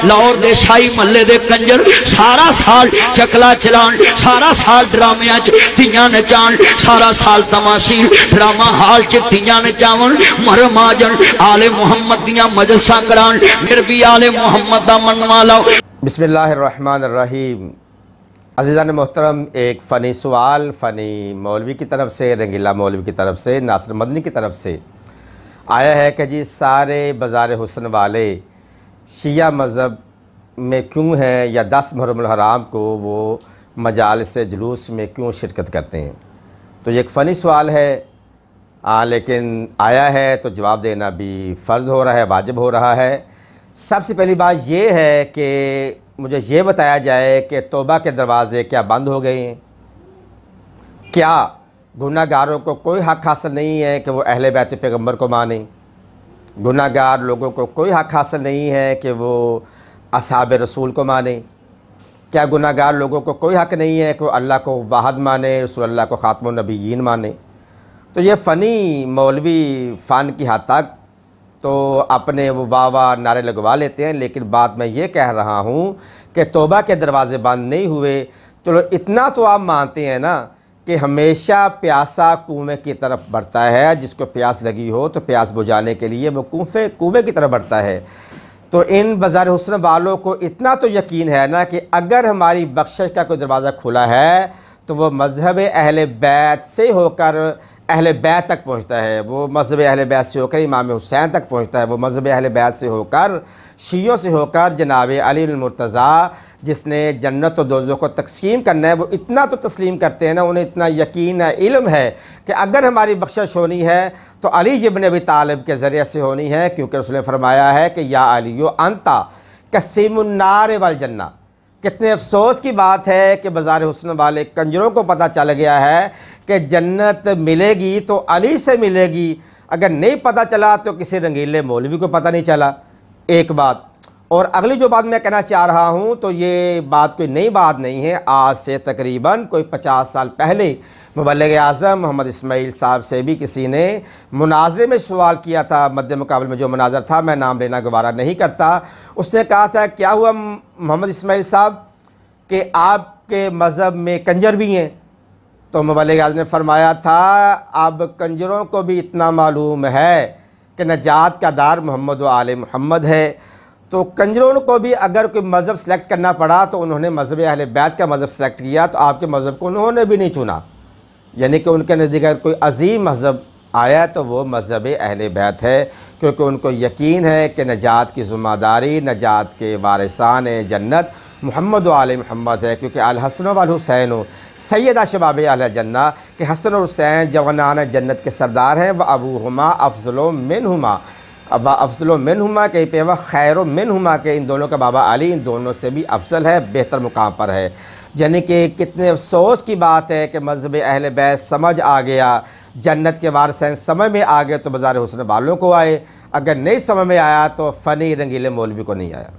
لاہور دے شاہی محلے دے کنجر سارا سال چکلا چلان، سارا سال ڈرامے تیاں نچان، سارا سال تماثیل ڈرامہ ہال تیاں نچاون، مرم آجن آل محمد دیاں مجلساں کران، پھر بھی آل محمد دا منوا لاؤ۔ بسم اللہ الرحمن الرحیم۔ عزیزان محترم، ایک فنی سوال فنی مولوی کی طرف سے، رنگیلا مولوی کی طرف سے، ناصر مدنی کی طرف سے آیا ہے کہ جی سارے بازار حسن والے شیعہ مذہب میں کیوں ہیں، یا 10 محرم الحرام کو وہ مجالس جلوس میں کیوں شرکت کرتے ہیں؟ تو یہ ایک فنی سوال ہے، لیکن آیا ہے تو جواب دینا بھی فرض ہو رہا ہے، واجب ہو رہا ہے۔ سب سے پہلی بات یہ ہے کہ مجھے یہ بتایا جائے کہ توبہ کے دروازے کیا بند ہو گئے ہیں؟ کیا گناہ گاروں کو کوئی حق حاصل نہیں ہے کہ وہ اہل بیت پیغمبر کو مانیں؟ گناہ گار لوگوں کو کوئی حق حاصل نہیں ہے کہ وہ اصحاب رسول کو مانیں؟ کیا گناہ گار لوگوں کو کوئی حق نہیں ہے کہ وہ اللہ کو واحد مانے، رسول اللہ کو خاتم النبیین مانے؟ تو یہ فنی مولوی فن کی حد تک تو اپنے وہ واہ واہ نعرے لگوا لیتے ہیں، لیکن بات میں یہ کہہ رہا ہوں کہ توبہ کے دروازے بند نہیں ہوئے۔ چلو اتنا تو آپ مانتے ہیں نا کہ ہمیشہ پیاسا کنویں کی طرف بڑھتا ہے، جس کو پیاس لگی ہو تو پیاس بجھانے کے لیے وہ کنویں کی طرف بڑھتا ہے۔ تو ان بازار حسن والوں کو اتنا تو یقین ہے نا کہ اگر ہماری بخشش کا کوئی دروازہ کھلا ہے تو وہ مذہب اہل بیت سے ہو کر اہل بیت تک پہنچتا ہے، وہ مذہب اہل بیت سے ہو کر امام حسین تک پہنچتا ہے، وہ مذہب اہل بیت سے ہو کر شیعوں سے ہو کر جناب علی المرتضیٰ جس نے جنت و دوزخ کو تقسیم کرنا ہے، وہ اتنا تو تسلیم کرتے ہیں نا، انہیں اتنا یقین ہے، علم ہے کہ اگر ہماری بخشش ہونی ہے تو علی ابن ابی طالب کے ذریعے سے ہونی ہے، کیونکہ رسول نے فرمایا ہے کہ یا علیو انتا قسیم النار والجنہ۔ کتنے افسوس کی بات ہے کہ بازار حسن والے کنجروں کو پتہ چل گیا ہے کہ جنت ملے گی تو علی سے ملے گی، اگر نہیں پتہ چلا تو کسی رنگیلے مولوی کو پتہ نہیں چلا۔ ایک بات اور اگلی جو بات میں کہنا چاہ رہا ہوں تو یہ بات کوئی نئی بات نہیں ہے، آج سے تقریباً کوئی 50 سال پہلے مبلغ اعظم محمد اسماعیل صاحب سے بھی کسی نے مناظرے میں سوال کیا تھا، مد مقابل میں جو مناظر تھا میں نام لینا گوارہ نہیں کرتا، اس نے کہا تھا کیا ہوا محمد اسماعیل صاحب کہ آپ کے مذہب میں کنجر بھی ہیں؟ تو مبلغ اعظم نے فرمایا تھا اب کنجروں کو بھی اتنا معلوم ہے کہ نجات کا دار محمد و آل محمد ہے، تو کنجروں کو بھی اگر کوئی مذہب سلیکٹ کرنا پڑا تو انہوں نے مذہب اہل بیت کا مذہب سلیکٹ کیا، تو آپ کے مذہب کو انہوں نے بھی نہیں چنا، یعنی کہ ان کے نزدیک اگر کوئی عظیم مذہب آیا تو وہ مذہب اہل بیت ہے، کیونکہ ان کو یقین ہے کہ نجات کی ذمہ داری، نجات کے وارثان جنت محمد و آل محمد ہے، کیونکہ الحسن والحسین سیدہ شباب اہل جنہ کہ حسن اور حسین جوانان جنت کے سردار ہیں، وابوہما افضل منہما، افضل منہما کہ پیوا خیر منہما کہ ان دونوں کا بابا علی ان دونوں سے بھی افضل ہے، بہتر مقام پر ہے۔ یعنی کہ کتنے افسوس کی بات ہے کہ مذہب اہل بیت سمجھ آ گیا، جنت کے وارثین سمجھ میں آ گئے تو بازار حسن والوں کو آئے، اگر نہیں سمجھ میں آیا تو فنی رنگیلے مولوی کو نہیں آیا۔